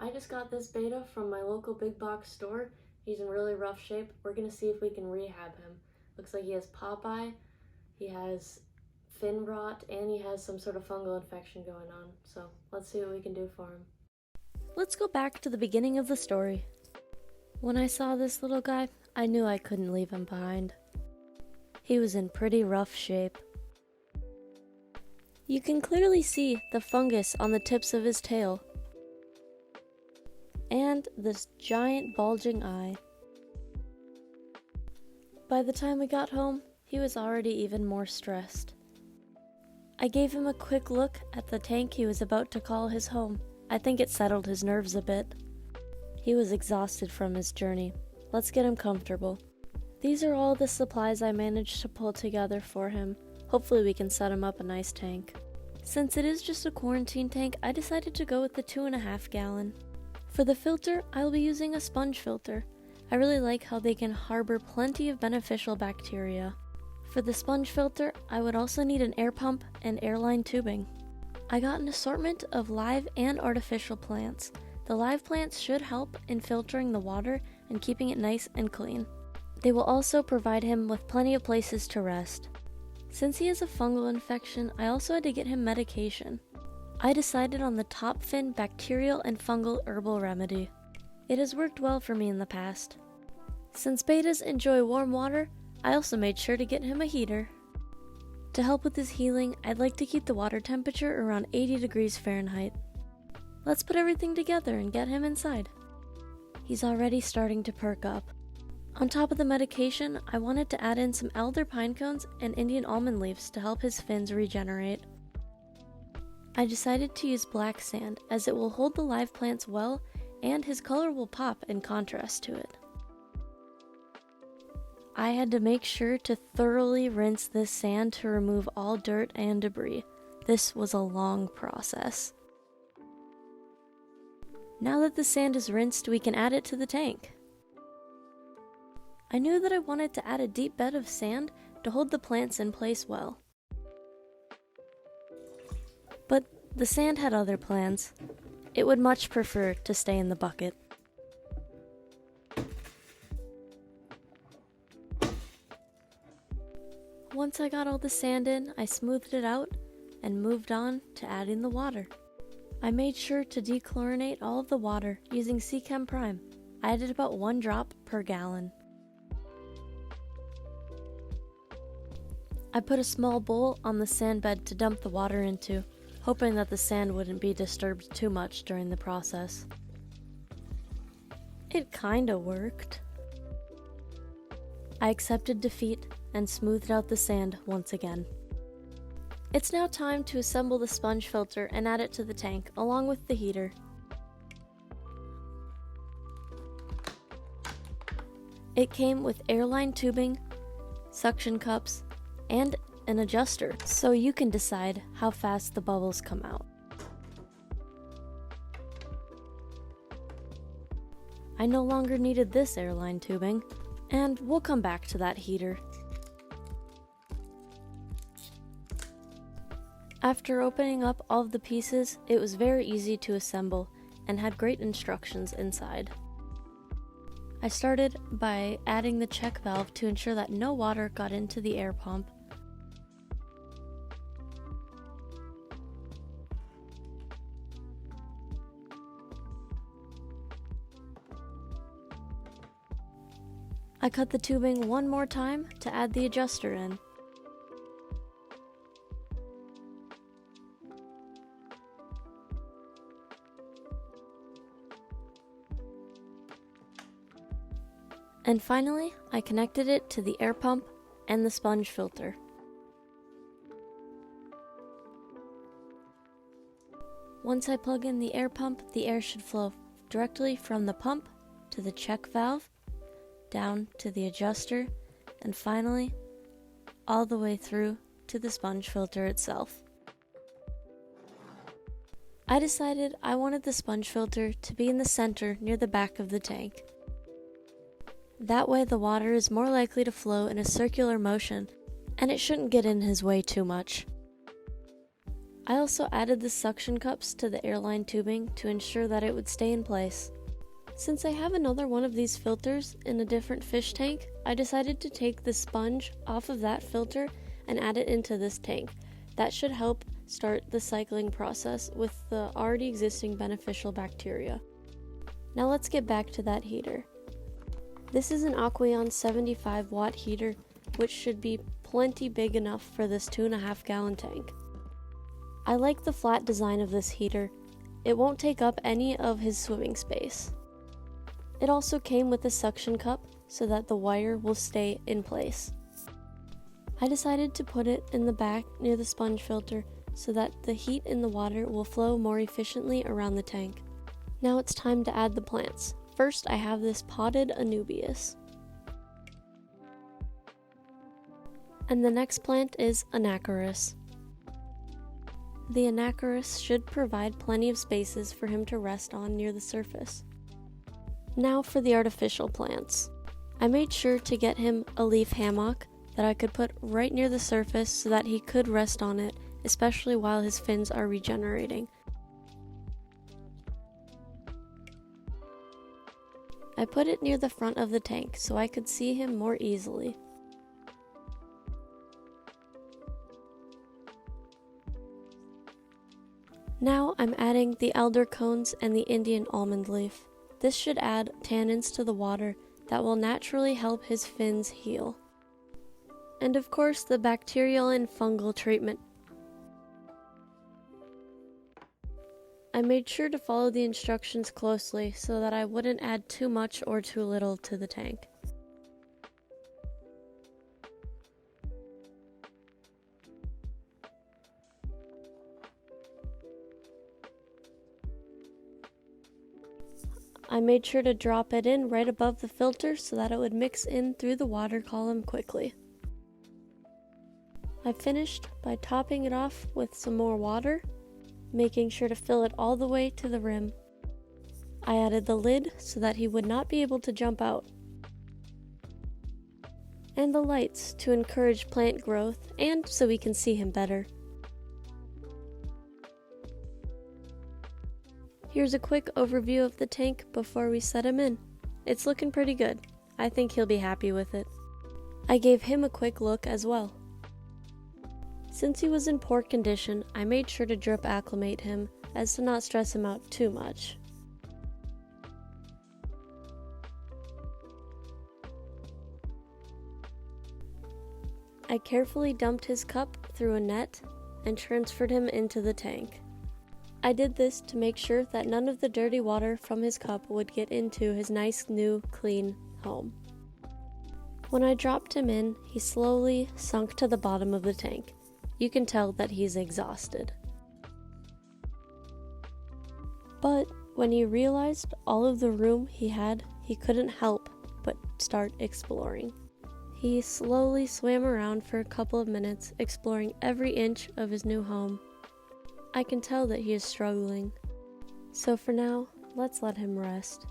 I just got this Betta from my local big box store. He's in really rough shape. We're gonna see if we can rehab him. Looks like he has Popeye, he has fin rot, and he has some sort of fungal infection going on. So let's see what we can do for him. Let's go back to the beginning of the story. When I saw this little guy, I knew I couldn't leave him behind. He was in pretty rough shape. You can clearly see the fungus on the tips of his tail, and this giant bulging eye. By the time we got home, he was already even more stressed. I gave him a quick look at the tank he was about to call his home. I think it settled his nerves a bit. He was exhausted from his journey. Let's get him comfortable. These are all the supplies I managed to pull together for him. Hopefully we can set him up a nice tank. Since it is just a quarantine tank, I decided to go with the 2.5 gallon. For the filter, I'll be using a sponge filter. I really like how they can harbor plenty of beneficial bacteria. For the sponge filter, I would also need an air pump and airline tubing. I got an assortment of live and artificial plants. The live plants should help in filtering the water and keeping it nice and clean. They will also provide him with plenty of places to rest. Since he has a fungal infection, I also had to get him medication. I decided on the top fin bacterial and fungal herbal remedy. It has worked well for me in the past. Since Bettas enjoy warm water, I also made sure to get him a heater. To help with his healing, I'd like to keep the water temperature around 80 degrees Fahrenheit. Let's put everything together and get him inside. He's already starting to perk up. On top of the medication, I wanted to add in some elder pine cones and Indian almond leaves to help his fins regenerate. I decided to use black sand as it will hold the live plants well and his color will pop in contrast to it. I had to make sure to thoroughly rinse this sand to remove all dirt and debris. This was a long process. Now that the sand is rinsed, we can add it to the tank. I knew that I wanted to add a deep bed of sand to hold the plants in place well. But the sand had other plans. It would much prefer to stay in the bucket. Once I got all the sand in, I smoothed it out and moved on to adding the water. I made sure to dechlorinate all of the water using Chem Prime. I added about 1 drop per gallon. I put a small bowl on the sand bed to dump the water into, hoping that the sand wouldn't be disturbed too much during the process. It kinda worked. I accepted defeat and smoothed out the sand once again. It's now time to assemble the sponge filter and add it to the tank, along with the heater. It came with airline tubing, suction cups, and an adjuster, so you can decide how fast the bubbles come out. I no longer needed this airline tubing, and we'll come back to that heater. After opening up all of the pieces, it was very easy to assemble and had great instructions inside. I started by adding the check valve to ensure that no water got into the air pump. I cut the tubing one more time to add the adjuster in. And finally, I connected it to the air pump and the sponge filter. Once I plug in the air pump, the air should flow directly from the pump to the check valve, down to the adjuster, and finally, all the way through to the sponge filter itself. I decided I wanted the sponge filter to be in the center near the back of the tank. That way the water is more likely to flow in a circular motion, and it shouldn't get in his way too much. I also added the suction cups to the airline tubing to ensure that it would stay in place. Since I have another one of these filters in a different fish tank, I decided to take the sponge off of that filter and add it into this tank. That should help start the cycling process with the already existing beneficial bacteria. Now let's get back to that heater. This is an Aquarium 75 watt heater, which should be plenty big enough for this 2.5 gallon tank. I like the flat design of this heater. It won't take up any of his swimming space. It also came with a suction cup so that the wire will stay in place. I decided to put it in the back near the sponge filter so that the heat in the water will flow more efficiently around the tank. Now it's time to add the plants. First, I have this potted anubias. And the next plant is anacharis. The anacharis should provide plenty of spaces for him to rest on near the surface. Now for the artificial plants. I made sure to get him a leaf hammock that I could put right near the surface so that he could rest on it, especially while his fins are regenerating. I put it near the front of the tank so I could see him more easily. Now I'm adding the elder cones and the Indian almond leaf. This should add tannins to the water that will naturally help his fins heal. And of course, the bacterial and fungal treatment. I made sure to follow the instructions closely so that I wouldn't add too much or too little to the tank. I made sure to drop it in right above the filter so that it would mix in through the water column quickly. I finished by topping it off with some more water, making sure to fill it all the way to the rim. I added the lid so that he would not be able to jump out, and the lights to encourage plant growth and so we can see him better. Here's a quick overview of the tank before we set him in. It's looking pretty good. I think he'll be happy with it. I gave him a quick look as well. Since he was in poor condition, I made sure to drip acclimate him as to not stress him out too much. I carefully dumped his cup through a net and transferred him into the tank. I did this to make sure that none of the dirty water from his cup would get into his nice, new, clean home. When I dropped him in, he slowly sunk to the bottom of the tank. You can tell that he's exhausted. But when he realized all of the room he had, he couldn't help but start exploring. He slowly swam around for a couple of minutes, exploring every inch of his new home. I can tell that he is struggling. So for now, let's let him rest.